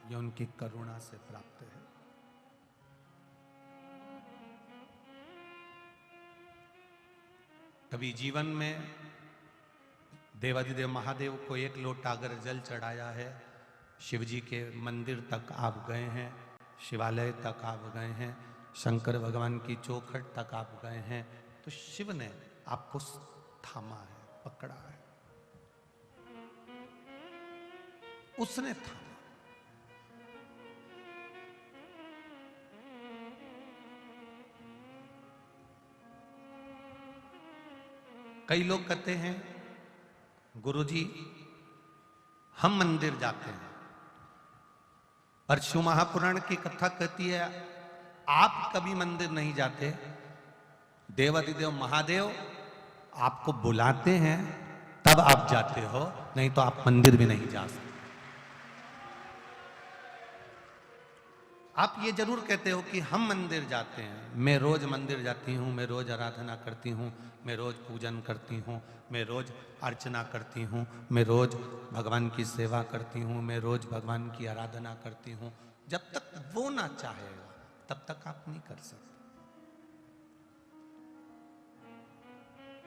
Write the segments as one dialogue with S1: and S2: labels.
S1: ये उनकी करुणा से प्राप्त है। कभी जीवन में देवाधिदेव महादेव को एक लोटा अगर जल चढ़ाया है, शिव जी के मंदिर तक आप गए हैं, शिवालय तक आप गए हैं, शंकर भगवान की चौखट तक आप गए हैं, तो शिव ने आपको थामा है, पकड़ा है, उसने थामा। कई लोग कहते हैं गुरुजी हम मंदिर जाते हैं, पर शिव महापुराण की कथा कहती है आप कभी मंदिर नहीं जाते, देवाधिदेव महादेव आपको बुलाते हैं तब आप जाते हो, नहीं तो आप मंदिर भी नहीं जा सकते। आप ये जरूर कहते हो कि हम मंदिर जाते हैं, मैं रोज मंदिर जाती हूँ, मैं रोज आराधना करती हूँ, मैं रोज पूजन करती हूँ, मैं रोज अर्चना करती हूँ, मैं रोज भगवान की सेवा करती हूँ, मैं रोज भगवान की आराधना करती हूँ। जब तक वो ना चाहेगा तब तक आप नहीं कर सकते।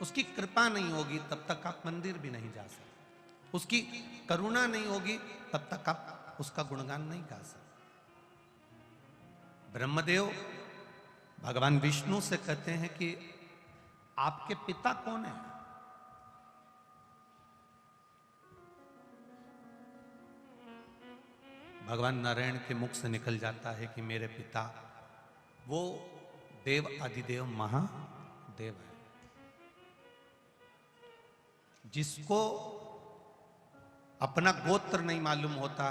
S1: उसकी कृपा नहीं होगी तब तक आप मंदिर भी नहीं जा सकते। उसकी करुणा नहीं होगी तब तक आप उसका गुणगान नहीं गा सकते। ब्रह्मदेव भगवान विष्णु से कहते हैं कि आपके पिता कौन है? भगवान नारायण के मुख से निकल जाता है कि मेरे पिता वो देव अधिदेव महादेव है, जिसको अपना गोत्र नहीं मालूम होता,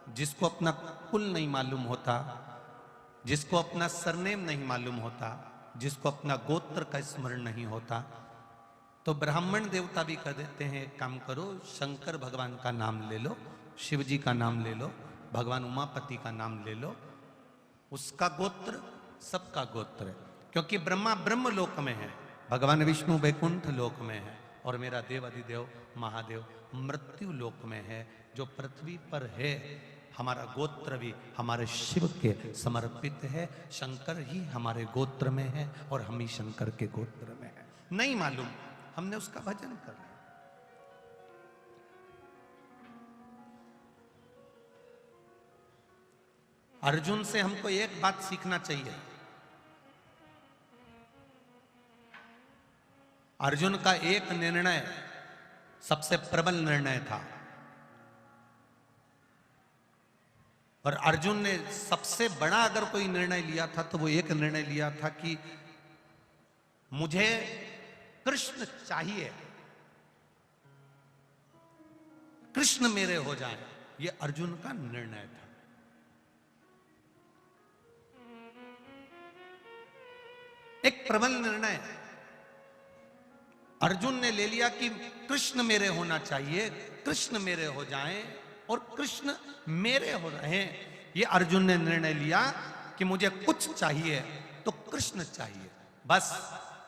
S1: जिसको अपना कुल नहीं मालूम होता, जिसको अपना सरनेम नहीं मालूम होता, जिसको अपना गोत्र का स्मरण नहीं होता, तो ब्राह्मण देवता भी कह देते हैं एक काम करो, शंकर भगवान का नाम ले लो, शिव जी का नाम ले लो, भगवान उमापति का नाम ले लो, उसका गोत्र सबका गोत्र है। क्योंकि ब्रह्मा ब्रह्म लोक में है, भगवान विष्णु वैकुंठ लोक में है, और मेरा देव अधिदेव महादेव मृत्यु लोक में है, जो पृथ्वी पर है। हमारा गोत्र भी हमारे शिव के समर्पित है, शंकर ही हमारे गोत्र में है और हम ही शंकर के गोत्र में है। नहीं मालूम, हमने उसका भजन कर लिया। अर्जुन से हमको एक बात सीखना चाहिए। अर्जुन का एक निर्णय सबसे प्रबल निर्णय था, और अर्जुन ने सबसे बड़ा अगर कोई निर्णय लिया था तो वो एक निर्णय लिया था कि मुझे कृष्ण चाहिए, कृष्ण मेरे हो जाए। ये अर्जुन का निर्णय था। एक प्रबल निर्णय अर्जुन ने ले लिया कि कृष्ण मेरे होना चाहिए, कृष्ण मेरे हो जाएं और कृष्ण मेरे हो रहे। ये अर्जुन ने निर्णय लिया कि मुझे कुछ चाहिए तो कृष्ण चाहिए। बस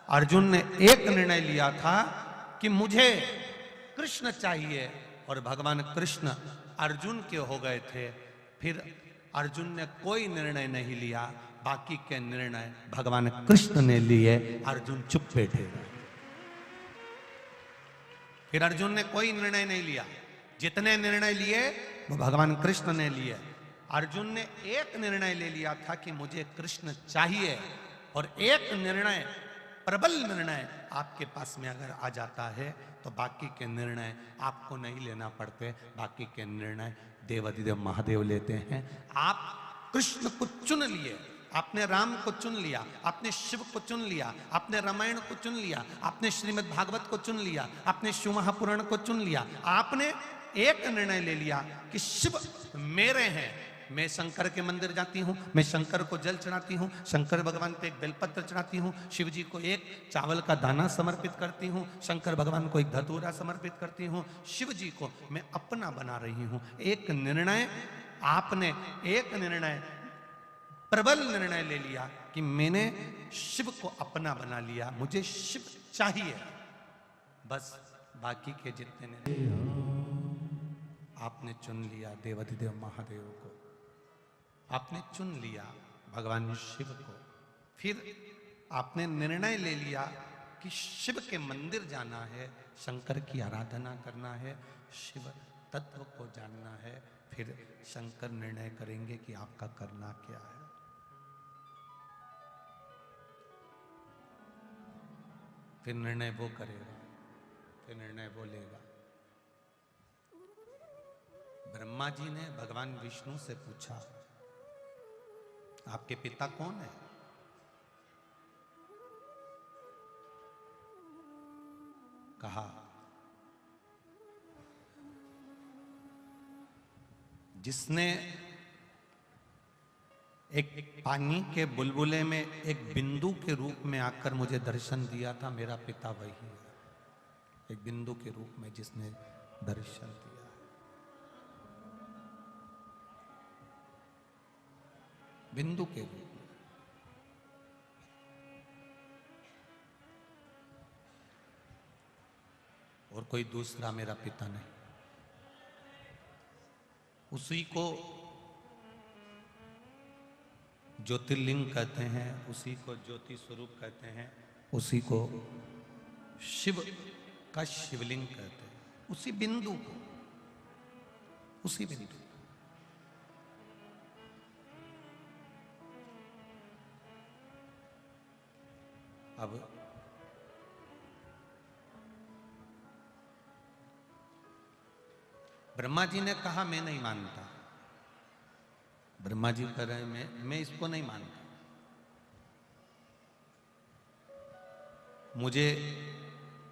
S1: अर्जुन ने एक निर्णय लिया था कि मुझे कृष्ण चाहिए, और भगवान कृष्ण अर्जुन के हो गए थे। फिर अर्जुन ने कोई निर्णय नहीं लिया, बाकी के निर्णय भगवान कृष्ण ने लिए। अर्जुन चुप बैठे रहे। फिर अर्जुन ने कोई निर्णय नहीं लिया, जितने निर्णय लिए वो भगवान कृष्ण ने लिए। अर्जुन ने एक निर्णय ले लिया था कि मुझे कृष्ण चाहिए, और एक निर्णय प्रबल निर्णय आपके पास में अगर आ जाता है तो बाकी के निर्णय आपको नहीं लेना पड़ते, बाकी के निर्णय देवाधिदेव महादेव लेते हैं। आप कृष्ण को चुन लिए, आपने राम को चुन लिया, आपने शिव को चुन लिया, आपने रामायण को चुन लिया, आपने श्रीमद् भागवत को चुन लिया, आपने शिव महापुराण को चुन लिया। आपने एक निर्णय ले लिया कि शिव मेरे हैं, मैं शंकर के मंदिर जाती हूँ, मैं शंकर को जल चढ़ाती हूँ, शंकर भगवान को एक बेलपत्र चढ़ाती हूँ, शिव जी को एक चावल का दाना समर्पित करती हूँ, शंकर भगवान को एक धतूरा समर्पित करती हूँ, शिव जी को मैं अपना बना रही हूँ। एक निर्णय, आपने एक निर्णय प्रबल निर्णय ले लिया कि मैंने शिव को अपना बना लिया, मुझे शिव चाहिए। बस बाकी के जितने निर्णय आपने चुन लिया देवाधिदेव महादेव को, आपने चुन लिया भगवान शिव को, फिर आपने निर्णय ले लिया कि शिव के मंदिर जाना है, शंकर की आराधना करना है, शिव तत्व को जानना है, फिर शंकर निर्णय करेंगे कि आपका करना क्या है। फिर निर्णय वो करेगा, फिर निर्णय वो लेगा। ब्रह्मा जी ने भगवान विष्णु से पूछा, आपके पिता कौन है? कहा, जिसने एक पानी के बुलबुले में एक बिंदु के रूप में आकर मुझे दर्शन दिया था, मेरा पिता वही है। एक बिंदु के रूप में जिसने दर्शन दिया, बिंदु के रूप में। और कोई दूसरा मेरा पिता नहीं। उसी को ज्योतिर्लिंग कहते हैं, उसी को ज्योति स्वरूप कहते हैं, उसी को शिव का शिवलिंग कहते हैं। उसी बिंदु को, उसी बिंदु। अब ब्रह्मा जी ने कहा, मैं नहीं मानता। ब्रह्मा जी कह रहे हैं, मैं इसको नहीं मानता, मुझे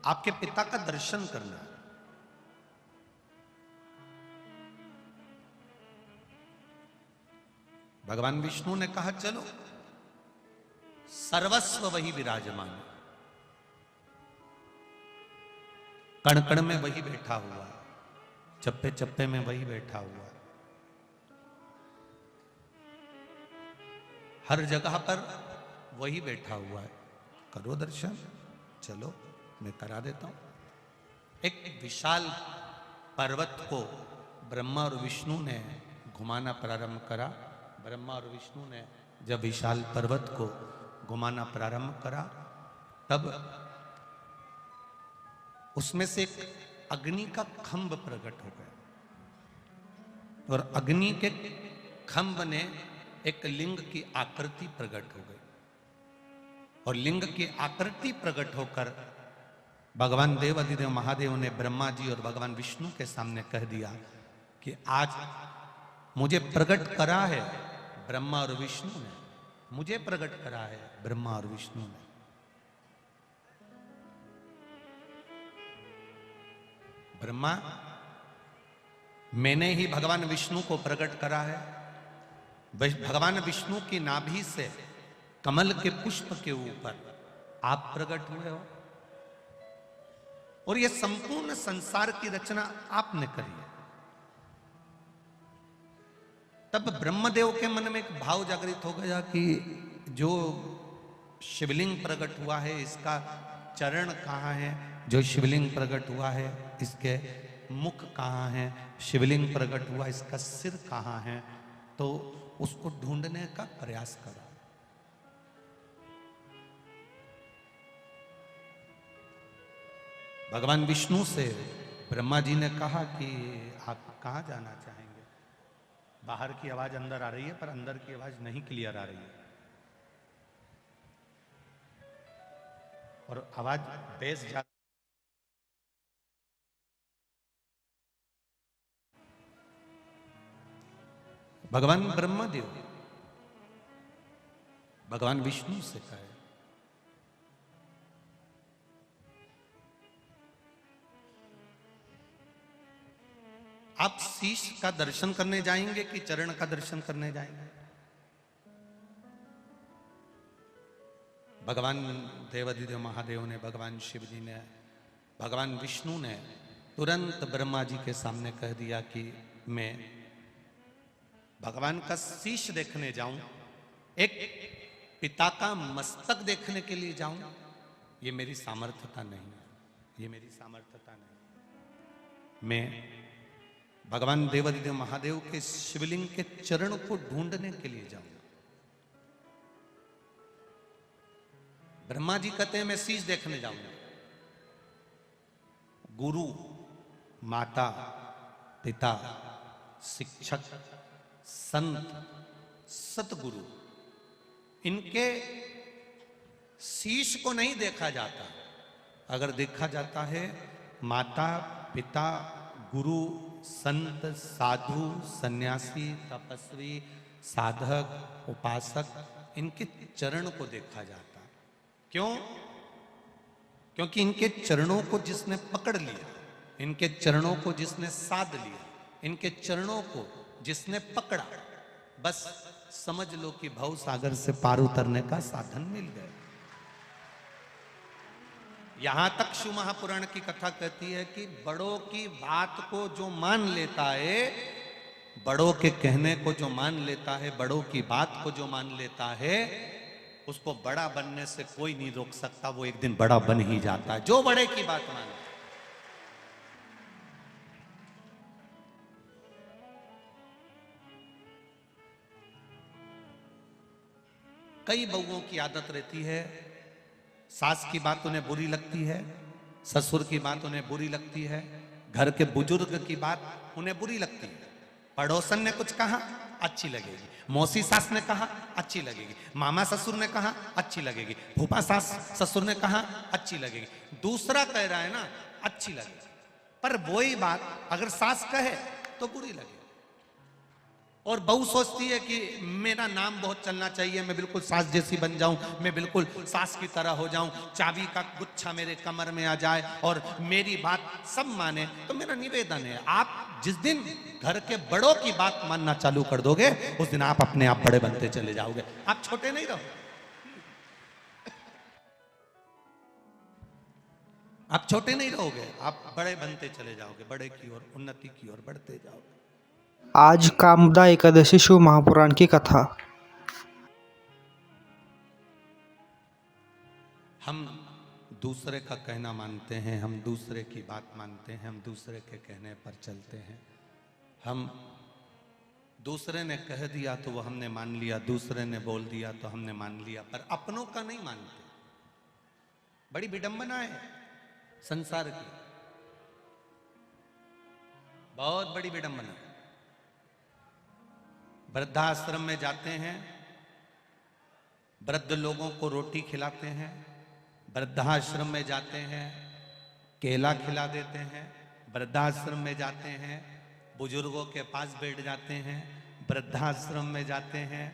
S1: आपके पिता का दर्शन करना है। भगवान विष्णु ने कहा, चलो, सर्वस्व वही विराजमान है, कण कण में वही बैठा हुआ है, चप्पे चप्पे में वही बैठा हुआ है, हर जगह पर वही बैठा हुआ है, करो दर्शन, चलो मैं करा देता हूं। एक विशाल पर्वत को ब्रह्मा और विष्णु ने घुमाना प्रारंभ करा। ब्रह्मा और विष्णु ने जब विशाल पर्वत को घुमाना प्रारंभ करा, तब उसमें से एक अग्नि का खंभ प्रकट हो गया, और अग्नि के खंभ ने एक लिंग की आकृति प्रकट हो गई, और लिंग की आकृति प्रकट होकर भगवान देवाधिदेव महादेव ने ब्रह्मा जी और भगवान विष्णु के सामने कह दिया कि आज मुझे प्रकट करा है ब्रह्मा और विष्णु ने, मुझे प्रकट करा है ब्रह्मा और विष्णु ने। ब्रह्मा, मैंने ही भगवान विष्णु को प्रकट करा है। भगवान विष्णु की नाभि से कमल के पुष्प के ऊपर आप प्रकट हुए हो, और यह संपूर्ण संसार की रचना आपने करी है। तब ब्रह्मदेव के मन में एक भाव जागृत हो गया कि जो शिवलिंग प्रकट हुआ है, इसका चरण कहाँ है? जो शिवलिंग प्रकट हुआ है, इसके मुख कहाँ है? शिवलिंग प्रकट हुआ, इसका सिर कहाँ है? तो उसको ढूंढने का प्रयास करा। भगवान विष्णु से ब्रह्मा जी ने कहा कि आप कहाँ जाना चाहेंगे? बाहर की आवाज अंदर आ रही है, पर अंदर की आवाज नहीं क्लियर आ रही है, और आवाज बेस जा। भगवान ब्रह्मदेव भगवान विष्णु से कहे, आप शीश का दर्शन करने जाएंगे कि चरण का दर्शन करने जाएंगे? भगवान देवाधिदेव महादेव ने, भगवान शिव जी ने, भगवान विष्णु ने तुरंत ब्रह्मा जी के सामने कह दिया कि मैं भगवान का शीश देखने जाऊं, एक पिता का मस्तक देखने के लिए जाऊं, ये मेरी सामर्थ्यता नहीं है, ये मेरी सामर्थ्यता नहीं। मैं भगवान देवादिदेव महादेव के शिवलिंग के चरण को ढूंढने के लिए जाऊंगा। ब्रह्मा जी कहते हैं मैं शीश देखने जाऊंगा। गुरु, माता, पिता, शिक्षक, संत, सतगुरु, इनके शीश को नहीं देखा जाता। अगर देखा जाता है माता, पिता, गुरु, संत, साधु, सन्यासी, तपस्वी, साधक, उपासक, इनके चरण को देखा जाता। क्यों? क्योंकि इनके चरणों को जिसने पकड़ लिया, इनके चरणों को जिसने साध लिया, इनके चरणों को जिसने पकड़ा, बस समझ लो कि भव सागर से पार उतरने का साधन मिल गया। यहां तक शिव महापुराण की कथा कहती है कि बड़ों की बात को जो मान लेता है, बड़ों के कहने को जो मान लेता है, बड़ों की बात को जो मान लेता है, उसको बड़ा बनने से कोई नहीं रोक सकता। वो एक दिन बड़ा बन ही जाता है, जो बड़े की बात माने। कई बहुओं की आदत रहती है, सास की बात उन्हें बुरी लगती है, ससुर की बात उन्हें बुरी लगती है, घर के बुजुर्ग की बात उन्हें बुरी लगती है। पड़ोसन ने कुछ कहा अच्छी लगेगी, मौसी सास ने कहा अच्छी लगेगी, मामा ससुर ने कहा अच्छी लगेगी, फूफा सास ससुर ने कहा अच्छी लगेगी, दूसरा कह रहा है ना अच्छी लगेगी। पर वही बात अगर सास कहे तो बुरी लगेगी। और बहू सोचती है कि मेरा नाम बहुत चलना चाहिए, मैं बिल्कुल सास जैसी बन जाऊं, मैं बिल्कुल सास की तरह हो जाऊं, चाबी का गुच्छा मेरे कमर में आ जाए और मेरी बात सब माने। तो मेरा निवेदन है, आप जिस दिन घर के बड़ों की बात मानना चालू कर दोगे, उस दिन आप अपने आप बड़े बनते चले जाओगे। आप छोटे नहीं रहो, आप छोटे नहीं रहोगे, आप बड़े बनते चले जाओगे, बड़े की ओर, उन्नति की ओर बढ़ते जाओगे।
S2: आज कामदा एकादशी शिव महापुराण की कथा।
S1: हम दूसरे का कहना मानते हैं, हम दूसरे की बात मानते हैं, हम दूसरे के कहने पर चलते हैं। हम दूसरे ने कह दिया तो वो हमने मान लिया, दूसरे ने बोल दिया तो हमने मान लिया, पर अपनों का नहीं मानते। बड़ी विडंबना है संसार की, बहुत बड़ी विडंबना। वृद्धाश्रम में जाते हैं, वृद्ध लोगों को रोटी खिलाते हैं, वृद्धाश्रम में जाते हैं, केला खिला देते हैं, वृद्धाश्रम में जाते हैं, बुजुर्गों के पास बैठ जाते हैं, वृद्धाश्रम में जाते हैं,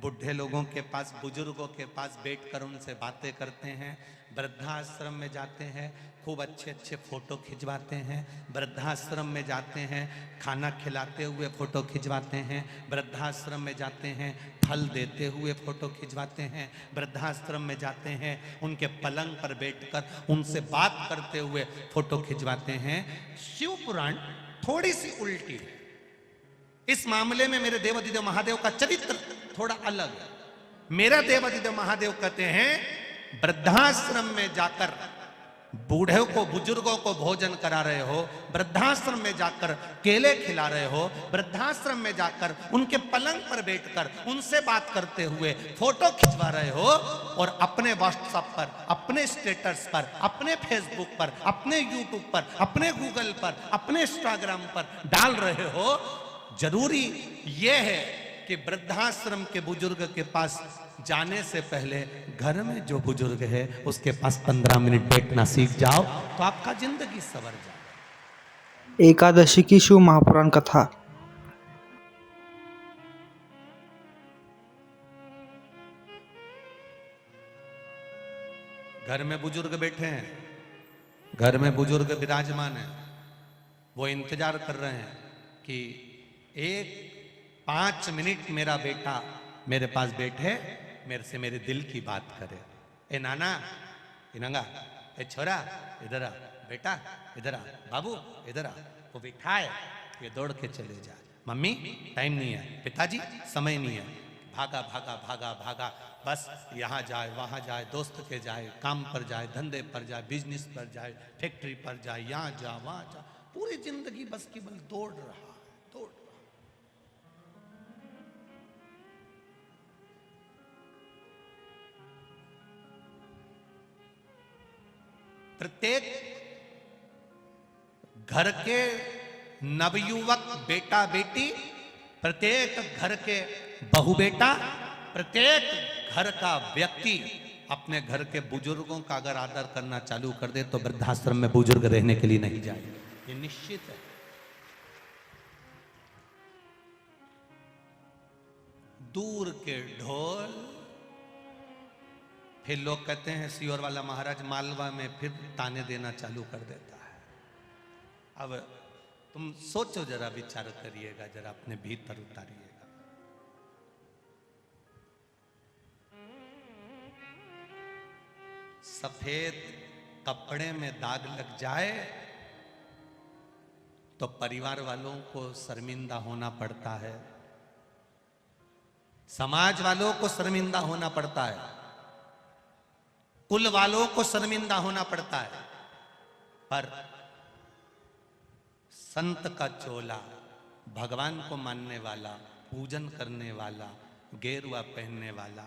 S1: बुढ़े लोगों के पास, बुजुर्गों के पास बैठकर उनसे बातें करते हैं, वृद्धाश्रम में जाते हैं, खूब अच्छे अच्छे फोटो खिंचवाते हैं, वृद्धाश्रम में जाते हैं, खाना खिलाते हुए फोटो खिंचवाते हैं, वृद्धाश्रम में जाते हैं, फल देते हुए फोटो खिंचवाते हैं, वृद्धाश्रम में जाते हैं, उनके पलंग पर बैठकर उनसे बात करते हुए फोटो खिंचवाते हैं। शिव पुराण थोड़ी सी उल्टी है इस मामले में। मेरे देवादिदेव महादेव का चरित्र थोड़ा अलग है। मेरा देवादिदेव महादेव कहते हैं वृद्धाश्रम में जाकर बूढ़े को, बुजुर्गों को भोजन करा रहे हो, वृद्धाश्रम में जाकर केले खिला रहे हो, वृद्धाश्रम में जाकर उनके पलंग पर बैठकर उनसे बात करते हुए फोटो खिंचवा रहे हो, और अपने व्हाट्सएप पर, अपने स्टेटस पर, अपने फेसबुक पर, अपने यूट्यूब पर, अपने गूगल पर, अपने इंस्टाग्राम पर डाल रहे हो। जरूरी यह है कि वृद्धाश्रम के बुजुर्ग के पास जाने से पहले घर में जो बुजुर्ग है उसके पास 15 मिनट बैठना सीख जाओ, तो आपका जिंदगी सवर जाए।
S2: एकादशी की शिव महापुराण कथा।
S1: घर में बुजुर्ग बैठे हैं, घर में बुजुर्ग विराजमान है, वो इंतजार कर रहे हैं कि 5 मिनट मेरा बेटा मेरे पास बैठे, मेरे से मेरे दिल की बात करे। ए नाना, ए नंगा, ए छोरा इधर आ, बेटा इधर आ, बाबू इधर आ। वो बैठा है, ये दौड़ के चले जाए, मम्मी टाइम नहीं है, पिताजी समय नहीं है, भागा भागा भागा भागा, बस यहाँ जाए वहाँ जाए, दोस्त के जाए, काम पर जाए, धंधे पर जाए, बिजनेस पर जाए, फैक्ट्री पर जाए, यहाँ जा वहाँ जा, पूरी जिंदगी बस केवल दौड़ रहा। प्रत्येक घर के नवयुवक बेटा बेटी, प्रत्येक घर के बहू बेटा, प्रत्येक घर का व्यक्ति अपने घर के बुजुर्गों का अगर आदर करना चालू कर दे तो वृद्धाश्रम में बुजुर्ग रहने के लिए नहीं जाएगा, ये निश्चित है। दूर के ढोल, फिर लोग कहते हैं सियोर वाला महाराज मालवा में फिर ताने देना चालू कर देता है। अब तुम सोचो, जरा विचार करिएगा, जरा अपने भीतर उतारिएगा। सफेद कपड़े में दाग लग जाए तो परिवार वालों को शर्मिंदा होना पड़ता है, समाज वालों को शर्मिंदा होना पड़ता है, कुल वालों को शर्मिंदा होना पड़ता है। पर संत का चोला, भगवान को मानने वाला, पूजन करने वाला, गेरुआ पहनने वाला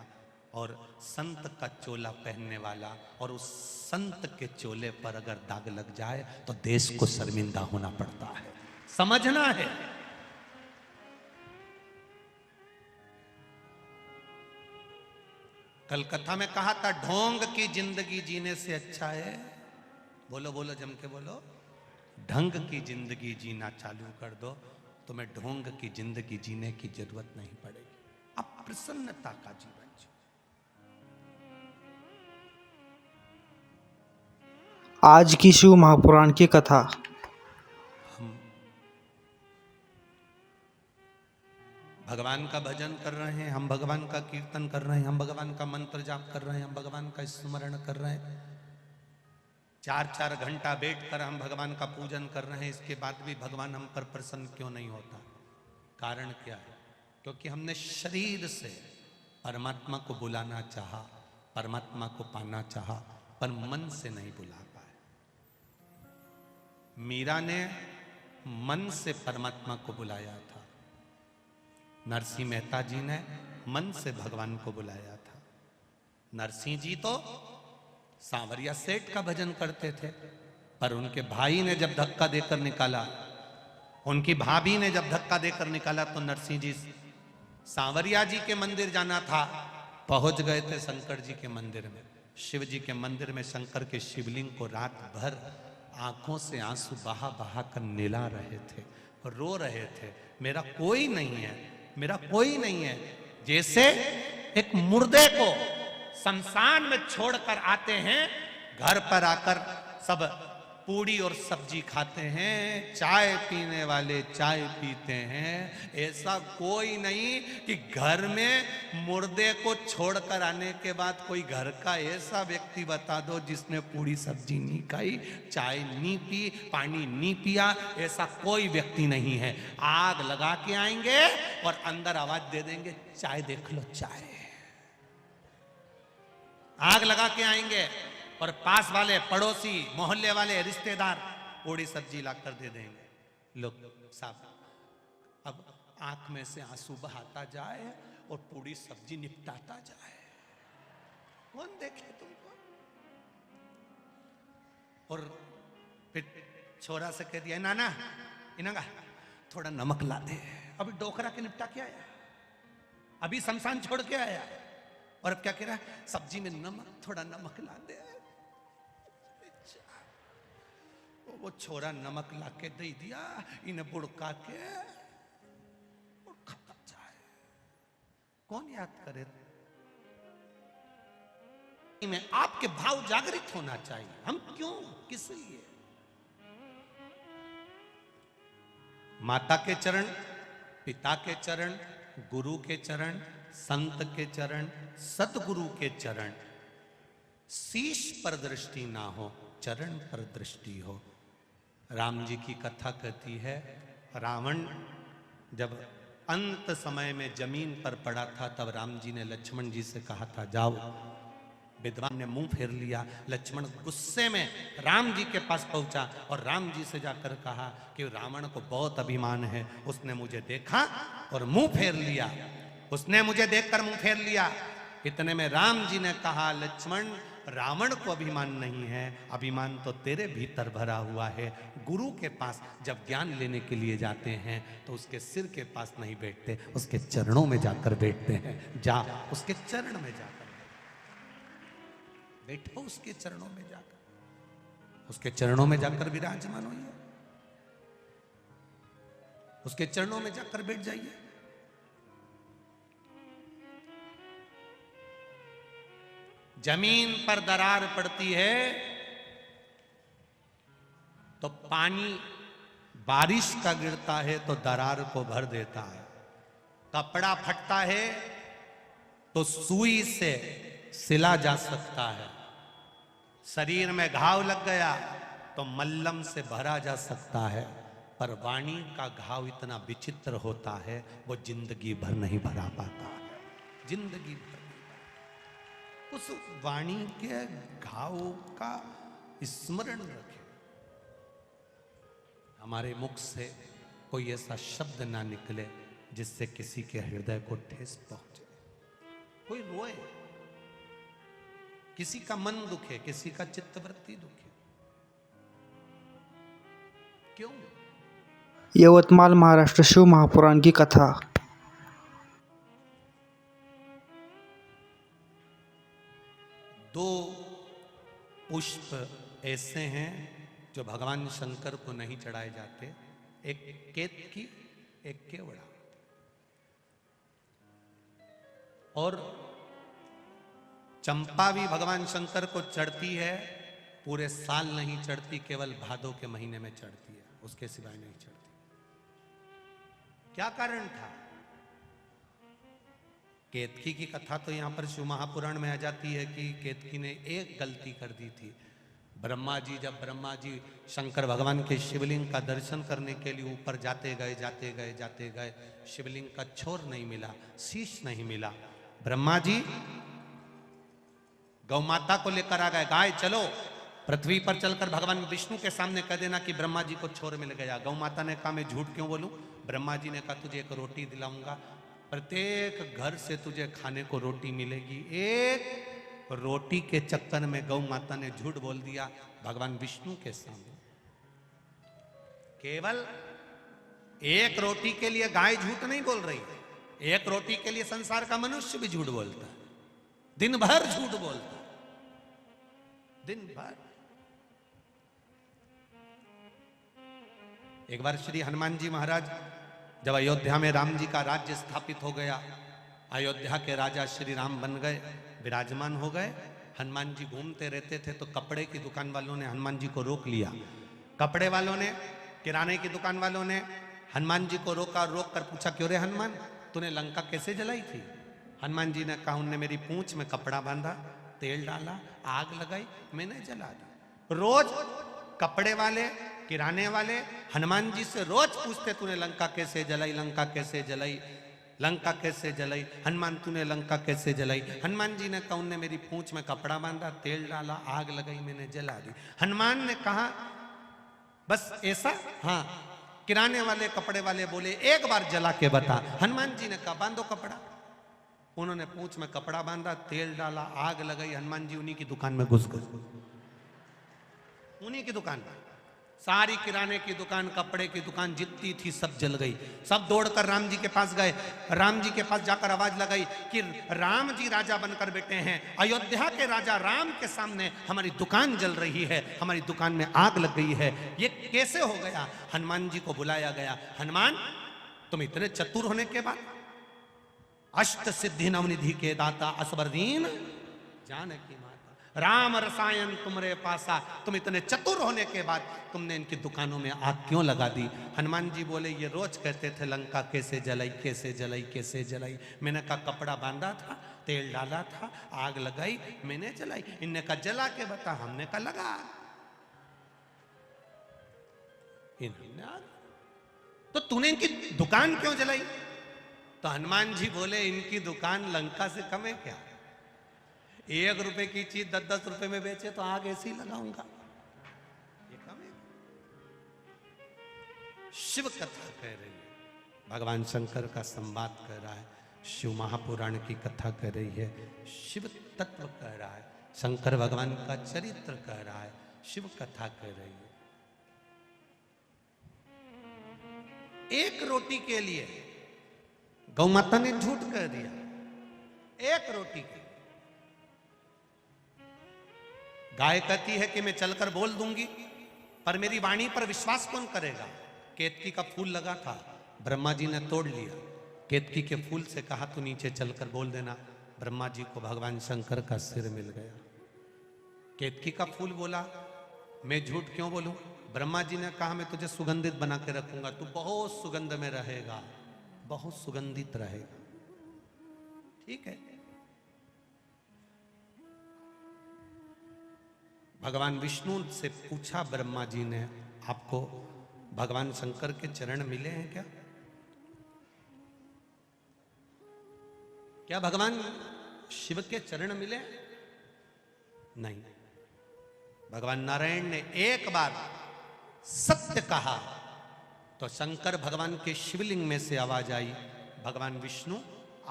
S1: और संत का चोला पहनने वाला, और उस संत के चोले पर अगर दाग लग जाए तो देश को शर्मिंदा होना पड़ता है, समझना है। कलकत्ता में कहा था ढोंग की जिंदगी जीने से अच्छा है, बोलो बोलो जम के बोलो, ढंग की जिंदगी जीना चालू कर दो, तुम्हें ढोंग की जिंदगी जीने की जरूरत नहीं पड़ेगी। अब प्रसन्नता का जीवन जियो।
S2: आज की शिव महापुराण की कथा।
S1: हम भगवान का भजन कर रहे हैं, हम भगवान का कीर्तन कर रहे हैं, हम भगवान का मंत्र जाप कर रहे हैं, हम भगवान का स्मरण कर रहे हैं, 4-4 घंटा बैठकर हम भगवान का पूजन कर रहे हैं, इसके बाद भी भगवान हम पर प्रसन्न क्यों नहीं होता? कारण क्या है? क्योंकि हमने शरीर से परमात्मा को बुलाना चाहा, परमात्मा को पाना चाहा, पर मन से नहीं बुला पाए। मीरा ने मन से परमात्मा को बुलाया था, नरसिंह मेहता जी ने मन से भगवान को बुलाया था। नरसिंह जी तो सांवरिया सेठ का भजन करते थे, पर उनके भाई ने जब धक्का देकर निकाला, उनकी भाभी ने जब धक्का देकर निकाला तो नरसिंह जी सांवरिया जी के मंदिर जाना था, पहुंच गए थे शंकर जी के मंदिर में। शिव जी के मंदिर में शंकर के शिवलिंग को रात भर आंखों से आंसू बहा बहा कर निला रहे थे, रो रहे थे, मेरा कोई नहीं है, मेरा कोई नहीं है। जैसे एक मुर्दे को शमशान में छोड़कर आते हैं, घर पर आकर सब पूड़ी और सब्जी खाते हैं, चाय पीने वाले चाय पीते हैं, ऐसा कोई नहीं कि घर में मुर्दे को छोड़कर आने के बाद कोई घर का ऐसा व्यक्ति बता दो जिसने पूड़ी सब्जी नहीं खाई, चाय नहीं पी, पानी नहीं पिया, ऐसा कोई व्यक्ति नहीं है। आग लगा के आएंगे और अंदर आवाज दे देंगे, चाय देख लो चाय। आग लगा के आएंगे और पास वाले पड़ोसी, मोहल्ले वाले, रिश्तेदार पूड़ी सब्जी ला कर दे देंगे। लोग साहब अब आंख में से आंसू बहाता जाए और पूड़ी सब्जी निपटाता जाए, कौन देखे तुमको? और फिर छोरा से कह दिया, नाना इनगा थोड़ा नमक ला दे, अभी डोकरा के निपटा के आया, अभी शमशान छोड़ के आया, और अब क्या कह रहा है, सब्जी में नमक, थोड़ा नमक ला दे। वो छोरा नमक ला के दे दिया, इन्हें बुड़का के और खाता जाए। कौन याद करे? में आपके भाव जागृत होना चाहिए। हम क्यों, किस लिए? माता के चरण, पिता के चरण, गुरु के चरण, संत के चरण, सतगुरु के चरण, शीश पर दृष्टि ना हो, चरण पर दृष्टि हो। राम जी की कथा कहती है, रावण जब अंत समय में जमीन पर पड़ा था तब राम जी ने लक्ष्मण जी से कहा था जाओ। विद्वान ने मुंह फेर लिया, लक्ष्मण गुस्से में राम जी के पास पहुंचा और राम जी से जाकर कहा कि रावण को बहुत अभिमान है, उसने मुझे देखा और मुंह फेर लिया, उसने मुझे देखकर मुंह फेर लिया। इतने में राम जी ने कहा, लक्ष्मण रावण को अभिमान नहीं है, अभिमान तो तेरे भीतर भरा हुआ है। गुरु के पास जब ज्ञान लेने के लिए जाते हैं तो उसके सिर के पास नहीं बैठते, उसके चरणों में जाकर बैठते हैं। जा उसके चरण में जाकर बैठो, उसके चरणों में जाकर, उसके चरणों में जाकर विराजमान होइए, उसके चरणों में जाकर बैठ जाइए। जमीन पर दरार पड़ती है तो पानी बारिश का गिरता है तो दरार को भर देता है। कपड़ा फटता है तो सुई से सिला जा सकता है। शरीर में घाव लग गया तो मल्लम से भरा जा सकता है। पर वाणी का घाव इतना विचित्र होता है, वो जिंदगी भर नहीं भरा पाता है, जिंदगी भर। उस वाणी के घाव का स्मरण रखें। हमारे मुख से कोई ऐसा शब्द ना निकले जिससे किसी के हृदय को ठेस पहुंचे। कोई रोए, किसी का मन दुखे, किसी का चित्तवृत्ति दुखे, क्यों?
S2: यवतमाळ महाराष्ट्र शिव महापुराण की कथा।
S1: दो पुष्प ऐसे हैं जो भगवान शंकर को नहीं चढ़ाए जाते, एक केतकी, एक केवड़ा। और चंपा भी भगवान शंकर को चढ़ती है, पूरे साल नहीं चढ़ती, केवल भादों के महीने में चढ़ती है, उसके सिवाय नहीं चढ़ती। क्या कारण था? केतकी की कथा तो यहां पर शिव महापुराण में आ जाती है कि केतकी ने एक गलती कर दी थी। जब ब्रह्मा जी शंकर भगवान के शिवलिंग का दर्शन करने के लिए ऊपर जाते गए, शिवलिंग का छोर नहीं मिला, शीश नहीं मिला। ब्रह्मा जी गौ माता को लेकर आ गए, गाय चलो पृथ्वी पर चलकर भगवान विष्णु के सामने कह देना कि ब्रह्मा जी को छोर मिल गया। गौ माता ने कहा मैं झूठ क्यों बोलूं? ब्रह्मा जी ने कहा तुझे एक रोटी दिलाऊंगा, प्रत्येक घर से तुझे खाने को रोटी मिलेगी। एक रोटी के चक्कर में गौ माता ने झूठ बोल दिया भगवान विष्णु के सामने। केवल एक रोटी के लिए गाय झूठ नहीं बोल रही, एक रोटी के लिए संसार का मनुष्य भी झूठ बोलता है, दिन भर झूठ बोलता है, दिन भर। एक बार श्री हनुमान जी महाराज जब अयोध्या में राम जी का राज्य स्थापित हो गया, अयोध्या के राजा श्री राम बन गए, विराजमान हो गए। हनुमान जी घूमते रहते थे तो कपड़े की दुकान वालों ने हनुमान जी को रोक लिया। कपड़े वालों ने, किराने की दुकान वालों ने हनुमान जी को रोका, रोक कर पूछा क्यों रे हनुमान, तूने लंका कैसे जलाई थी? हनुमान जी ने कहा उनने मेरी पूंछ में कपड़ा बांधा, तेल डाला, आग लगाई, मैंने जला दी। रोज कपड़े वाले, किराने वाले हनुमान जी से रोज पूछते तूने लंका कैसे जलाई, लंका कैसे जलाई, लंका कैसे जलाई, हनुमान तूने लंका कैसे जलाई? हनुमान जी ने कहा उनने मेरी पूंछ में कपड़ा बांधा, तेल डाला, आग लगाई, मैंने जला दी। हनुमान ने कहा बस ऐसा? हाँ। किराने वाले, कपड़े वाले बोले एक बार जला के बता। हनुमान जी ने कहा बांधो कपड़ा। उन्होंने पूंछ में कपड़ा बांधा, तेल डाला, आग लगाई, हनुमान जी उन्हीं की दुकान में घुस गए, उन्हीं की दुकान में। सारी किराने की दुकान, कपड़े की दुकान जितनी थी सब जल गई। सब दौड़कर राम जी के पास गए। राम जी के पास जाकर आवाज लगाई कि राम जी राजा बनकर बैठे हैं, अयोध्या के राजा राम के सामने हमारी दुकान जल रही है, हमारी दुकान में आग लग गई है, ये कैसे हो गया? हनुमान जी को बुलाया गया। हनुमान तुम इतने चतुर होने के बाद, अष्ट सिद्धि नवनिधि के दाता असबर दीन जानकी माता, राम रसायन तुमरे पासा, तुम इतने चतुर होने के बाद तुमने इनकी दुकानों में आग क्यों लगा दी? हनुमान जी बोले ये रोज कहते थे लंका कैसे जलाई, कैसे जलाई, कैसे जलाई। मैंने कहा कपड़ा बांधा था, तेल डाला था, आग लगाई, मैंने जलाई। इनने कहा जला के बता, हमने कहा लगा। तो तूने इनकी दुकान क्यों जलाई? तो हनुमान जी बोले इनकी दुकान लंका से कम है क्या? 1 रुपए की चीज 10-10 रुपए में बेचे तो आग ऐसे ही लगाऊंगा, ये कम है? शिव कथा कह रही है, भगवान शंकर का संवाद कर रहा है, शिव महापुराण की कथा कह रही है, शिव तत्व कह रहा है, शंकर भगवान का चरित्र कह रहा है, शिव कथा कह रही है। एक रोटी के लिए गौ माता ने झूठ कह दिया, एक रोटी के लिए। गाय कहती है कि मैं चलकर बोल दूंगी, पर मेरी वाणी पर विश्वास कौन करेगा। केतकी का फूल लगा था, ब्रह्मा जी ने तोड़ लिया। केतकी के फूल से कहा तू नीचे चलकर बोल देना। ब्रह्मा जी को भगवान शंकर का सिर मिल गया। केतकी का फूल बोला मैं झूठ क्यों बोलूं। ब्रह्मा जी ने कहा मैं तुझे सुगंधित बना के रखूंगा, तू बहुत सुगंध में रहेगा, बहुत सुगंधित रहेगा। ठीक है। भगवान विष्णु से पूछा ब्रह्मा जी ने, आपको भगवान शंकर के चरण मिले हैं क्या? क्या भगवान शिव के चरण मिले? नहीं। भगवान नारायण ने एक बार सत्य कहा तो शंकर भगवान के शिवलिंग में से आवाज आई, भगवान विष्णु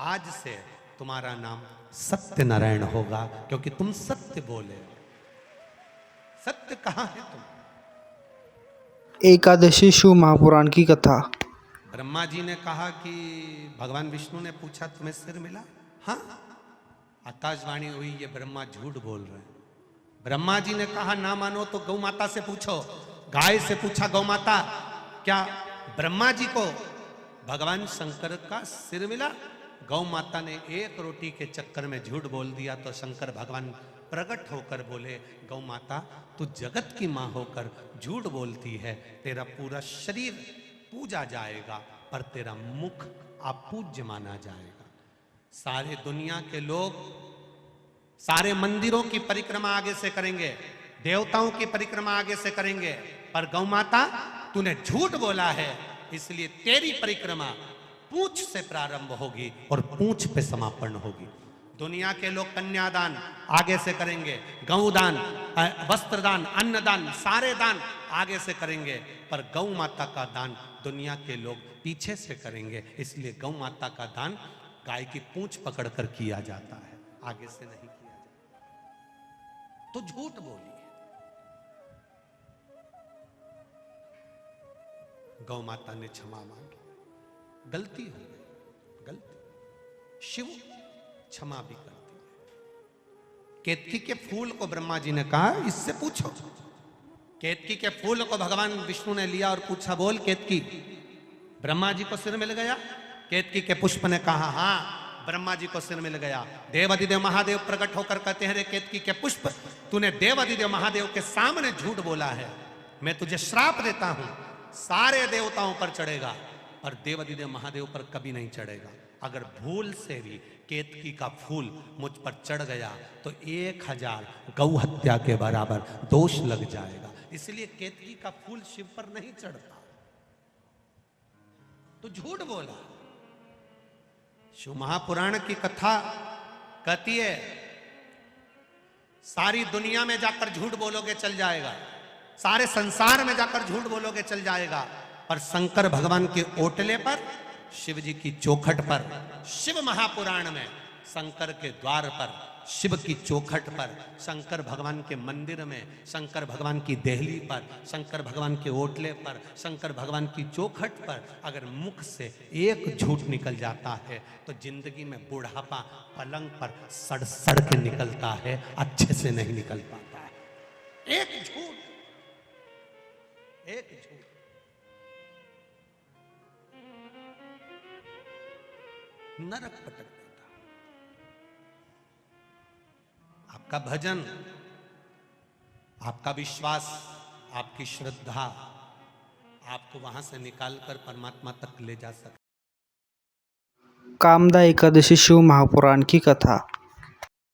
S1: आज से तुम्हारा नाम सत्य नारायण होगा, क्योंकि तुम सत्य बोले। सत्य कहां है तुम?
S2: एकादशी शिव महापुराण की कथा।
S1: ब्रह्मा जी ने कहा कि भगवान विष्णु ने पूछा तुम्हें सिर मिला? हाँ। आकाशवाणी हुई ये ब्रह्मा झूठ बोल रहे हैं। ब्रह्मा जी ने कहा ना मानो तो गौ माता से पूछो। गाय से पूछा गौ माता क्या ब्रह्मा जी को भगवान शंकर का सिर मिला? गौ माता ने एक रोटी के चक्कर में झूठ बोल दिया तो शंकर भगवान प्रकट होकर बोले, गौ माता तू जगत की मां होकर झूठ बोलती है, तेरा पूरा शरीर पूजा जाएगा पर तेरा मुख अपूज्य माना जाएगा। सारे दुनिया के लोग सारे मंदिरों की परिक्रमा आगे से करेंगे, देवताओं की परिक्रमा आगे से करेंगे, पर गौ माता तूने झूठ बोला है, इसलिए तेरी परिक्रमा पूंछ से प्रारंभ होगी और पूंछ पे समापन होगी। दुनिया के लोग कन्यादान आगे से करेंगे, गौदान, वस्त्रदान, अन्नदान, सारे दान आगे से करेंगे, पर गौ माता का दान दुनिया के लोग पीछे से करेंगे। इसलिए गौ माता का दान गाय की पूंछ पकड़कर किया जाता है, आगे से नहीं किया जाता। तो झूठ बोली है। गौ माता ने क्षमा मांगी, गलती हो गई, गलती। शिव क्षमा भी करती है। केतकी के फूल को ब्रह्मा जी ने कहा इससे पूछो। केतकी के फूल को भगवान विष्णु ने लिया और पूछा, बोल केतकी ब्रह्मा जी को सिर मिल गया? केतकी के पुष्प ने कहा हाँ ब्रह्मा जी को सिर मिल गया। देवाधिदेव महादेव प्रकट होकर कहते हैं, रे केतकी के पुष्प तूने देवाधिदेव महादेव के सामने झूठ बोला है, मैं तुझे श्राप देता हूं, सारे देवताओं पर चढ़ेगा और देवाधिदेव महादेव पर कभी नहीं चढ़ेगा। अगर भूल से भी केतकी का फूल मुझ पर चढ़ गया तो 1000 गौ हत्या के बराबर दोष लग जाएगा। इसलिए केतकी का फूल शिव पर नहीं चढ़ता। तो झूठ बोला। शिव महापुराण की कथा कहती है सारी दुनिया में जाकर झूठ बोलोगे चल जाएगा, सारे संसार में जाकर झूठ बोलोगे चल जाएगा, पर शंकर भगवान के ओटले पर, शिव जी की चौखट पर, शिव महापुराण में शंकर के द्वार पर, शिव की चौखट पर, शंकर भगवान के मंदिर में, शंकर भगवान की देहली पर, शंकर भगवान के ओटले पर, शंकर भगवान की चौखट पर अगर मुख से एक झूठ निकल जाता है तो जिंदगी में बुढ़ापा पलंग पर सड़ सड़ के निकलता है, अच्छे से नहीं निकल पाता है। एक झूठ, एक झूठ नरक पटक देता। आपका भजन, आपका विश्वास, आपकी श्रद्धा आपको वहां से निकालकर परमात्मा तक ले जा सकती।
S2: कामदा एकादशी शिव महापुराण की कथा।